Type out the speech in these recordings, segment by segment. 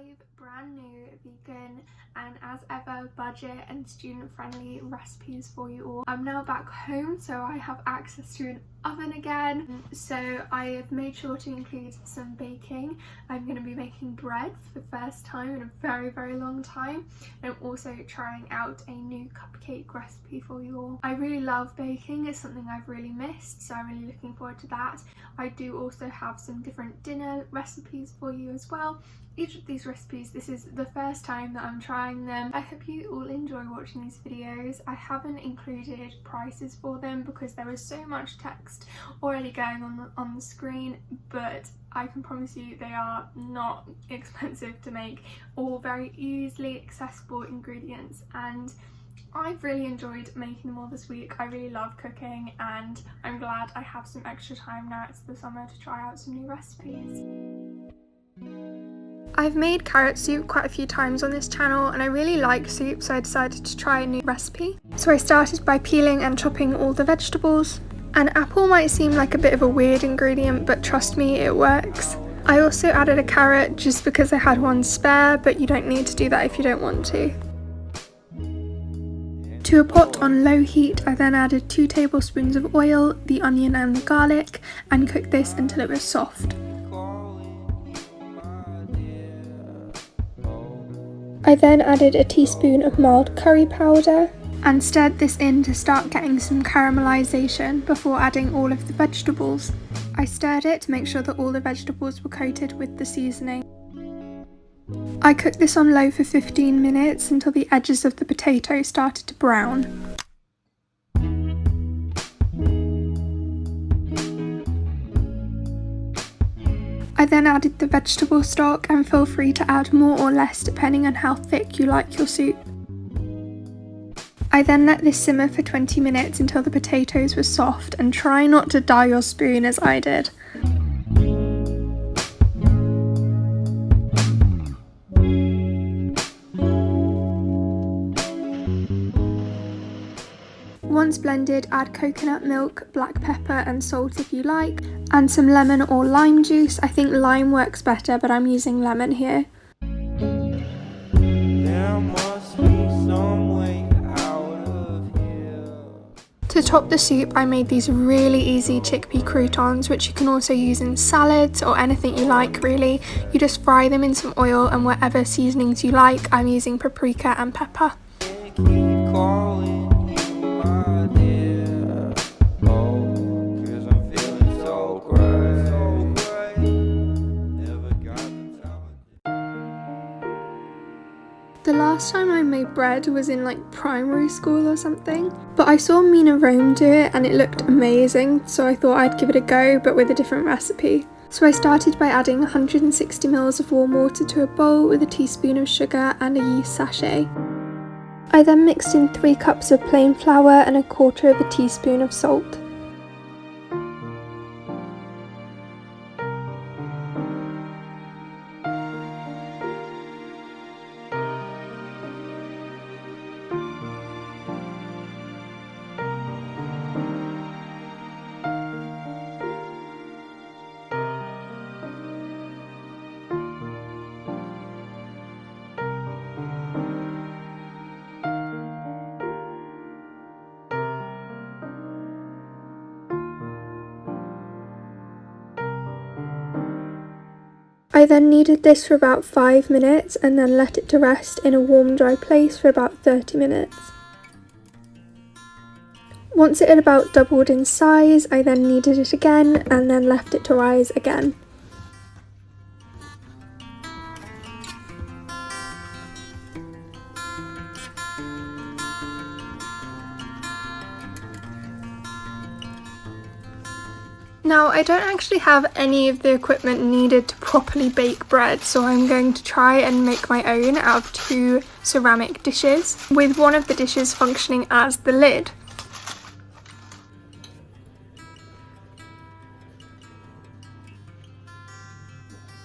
5 brand new vegan and as ever budget and student friendly recipes for you all. I'm now back home, so I have access to an oven again, so I have made sure to include some baking. I'm going to be making bread for the first time in a very long time, and I'm also trying out a new cupcake recipe for you all. I really love baking, it's something I've really missed, so I'm really looking forward to that. I do also have some different dinner recipes for you as well. Each of these recipes, this is the first time that I'm trying them. I hope you all enjoy watching these videos. I haven't included prices for them because there is so much text already going on the screen, but I can promise you they are not expensive to make, all very easily accessible ingredients, and I've really enjoyed making them all this week. I really love cooking and I'm glad I have some extra time now it's the summer to try out some new recipes. I've made carrot soup quite a few times on this channel and I really like soup, so I decided to try a new recipe. So I started by peeling and chopping all the vegetables. An apple might seem like a bit of a weird ingredient, but trust me, it works. I also added a carrot just because I had one spare, but you don't need to do that if you don't want to. To a pot on low heat, I then added 2 tablespoons of oil, the onion and the garlic, and cooked this until it was soft. I then added a teaspoon of mild curry powder and stirred this in to start getting some caramelization before adding all of the vegetables. I stirred it to make sure that all the vegetables were coated with the seasoning. I cooked this on low for 15 minutes until the edges of the potato started to brown. I then added the vegetable stock, and feel free to add more or less depending on how thick you like your soup. I then let this simmer for 20 minutes until the potatoes were soft, and try not to dye your spoon as I did. Once blended, add coconut milk, black pepper and salt if you like, and some lemon or lime juice. I think lime works better, but I'm using lemon here. There must be some way out of here. To top the soup, I made these really easy chickpea croutons, which you can also use in salads or anything you like really. You just fry them in some oil and whatever seasonings you like. I'm using paprika and pepper. Keep calling. The last time I made bread was in like primary school or something, but I saw Mina Rome do it and it looked amazing, so I thought I'd give it a go but with a different recipe. So I started by adding 160 ml of warm water to a bowl with a teaspoon of sugar and a yeast sachet. I then mixed in 3 cups of plain flour and 1/4 of a teaspoon of salt. I then kneaded this for about 5 minutes and then let it to rest in a warm dry place for about 30 minutes. Once it had about doubled in size, I then kneaded it again and then left it to rise again. Now, I don't actually have any of the equipment needed to properly bake bread, so I'm going to try and make my own out of 2 ceramic dishes, with one of the dishes functioning as the lid.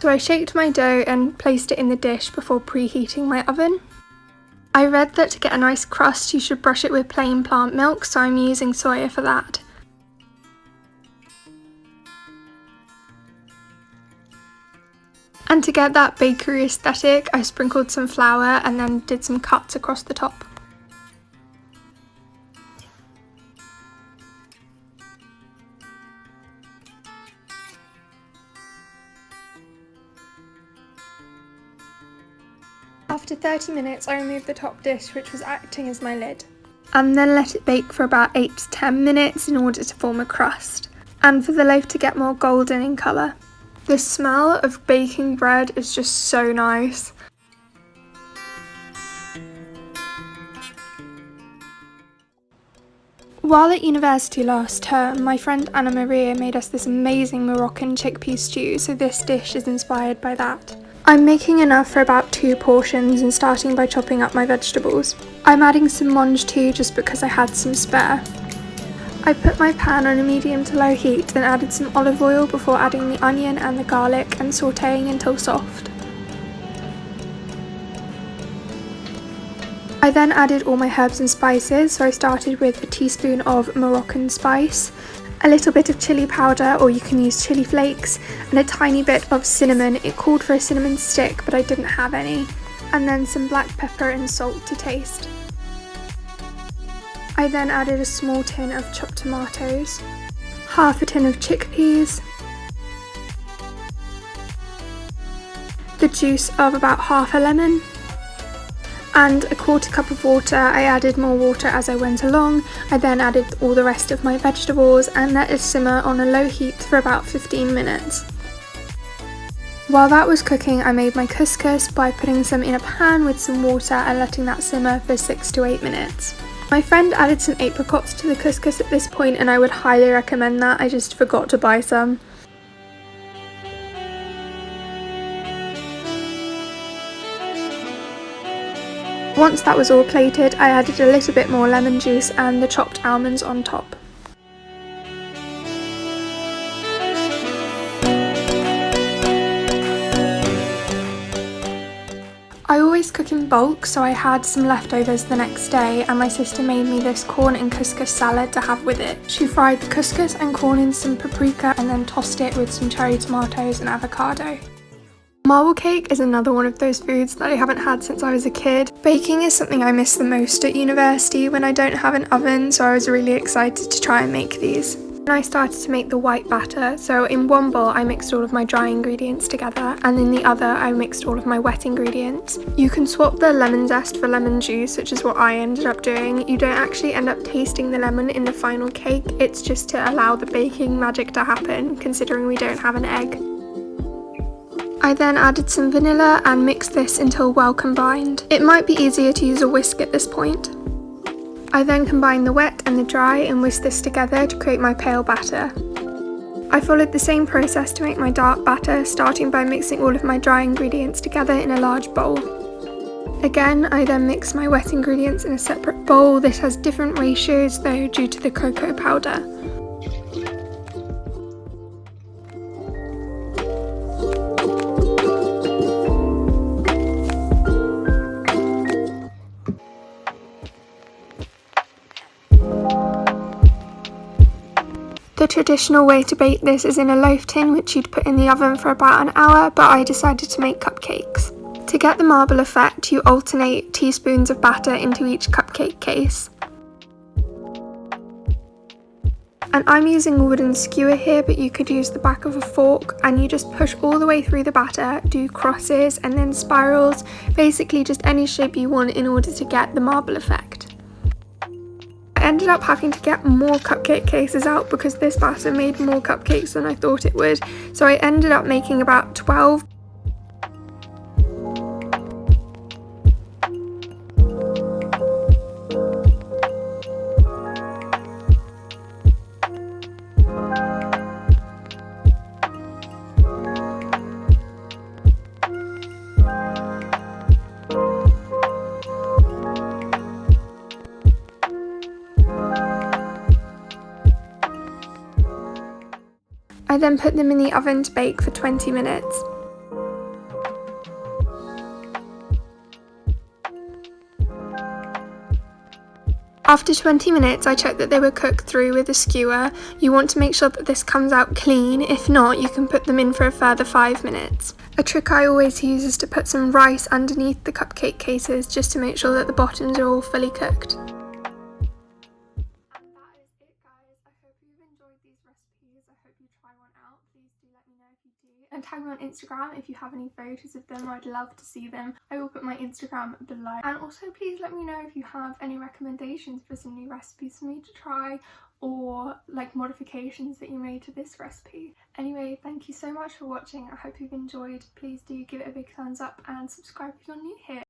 So I shaped my dough and placed it in the dish before preheating my oven. I read that to get a nice crust you should brush it with plain plant milk, so I'm using soya for that. And to get that bakery aesthetic, I sprinkled some flour and then did some cuts across the top. After 30 minutes, I removed the top dish, which was acting as my lid, and then let it bake for about 8 to 10 minutes in order to form a crust, and for the loaf to get more golden in colour. The smell of baking bread is just so nice. While at university last term, my friend Anna Maria made us this amazing Moroccan chickpea stew, so this dish is inspired by that. I'm making enough for about 2 portions and starting by chopping up my vegetables. I'm adding some mange too just because I had some spare. I put my pan on a medium to low heat, then added some olive oil before adding the onion and the garlic and sauteing until soft. I then added all my herbs and spices, so I started with a teaspoon of Moroccan spice, a little bit of chili powder, or you can use chili flakes, and a tiny bit of cinnamon. It called for a cinnamon stick, but I didn't have any, and then some black pepper and salt to taste. I then added a small tin of chopped tomatoes, half a tin of chickpeas, the juice of about half a lemon, and a 1/4 cup of water. I added more water as I went along. I then added all the rest of my vegetables and let it simmer on a low heat for about 15 minutes. While that was cooking, I made my couscous by putting some in a pan with some water and letting that simmer for 6 to 8 minutes. My friend added some apricots to the couscous at this point, and I would highly recommend that. I just forgot to buy some. Once that was all plated, I added a little bit more lemon juice and the chopped almonds on top. I always cook in bulk, so I had some leftovers the next day, and my sister made me this corn and couscous salad to have with it. She fried the couscous and corn in some paprika and then tossed it with some cherry tomatoes and avocado. Marble cake is another one of those foods that I haven't had since I was a kid. Baking is something I miss the most at university when I don't have an oven, so I was really excited to try and make these. And I started to make the white batter, so in one bowl I mixed all of my dry ingredients together, and in the other I mixed all of my wet ingredients. You can swap the lemon zest for lemon juice, which is what I ended up doing. You don't actually end up tasting the lemon in the final cake, it's just to allow the baking magic to happen, considering we don't have an egg. I then added some vanilla and mixed this until well combined. It might be easier to use a whisk at this point. I then combined the wet and the dry and whisked this together to create my pale batter. I followed the same process to make my dark batter, starting by mixing all of my dry ingredients together in a large bowl. Again, I then mixed my wet ingredients in a separate bowl. This has different ratios though due to the cocoa powder. The traditional way to bake this is in a loaf tin, which you'd put in the oven for about an hour, but I decided to make cupcakes. To get the marble effect, you alternate teaspoons of batter into each cupcake case. And I'm using a wooden skewer here, but you could use the back of a fork, and you just push all the way through the batter, do crosses and then spirals, basically just any shape you want in order to get the marble effect. I ended up having to get more cupcake cases out because this batter made more cupcakes than I thought it would, so I ended up making about 12. I then put them in the oven to bake for 20 minutes. After 20 minutes, I checked that they were cooked through with a skewer. You want to make sure that this comes out clean. If not, you can put them in for a further 5 minutes. A trick I always use is to put some rice underneath the cupcake cases just to make sure that the bottoms are all fully cooked. And that is it, guys. I hope you've enjoyed these recipes. I hope you try one out. Please do let me know if you do. And tag me on Instagram if you have any photos of them. I'd love to see them. I will put my Instagram below. And also please let me know if you have any recommendations for some new recipes for me to try, or like modifications that you made to this recipe. Anyway, thank you so much for watching. I hope you've enjoyed. Please do give it a big thumbs up and subscribe if you're new here.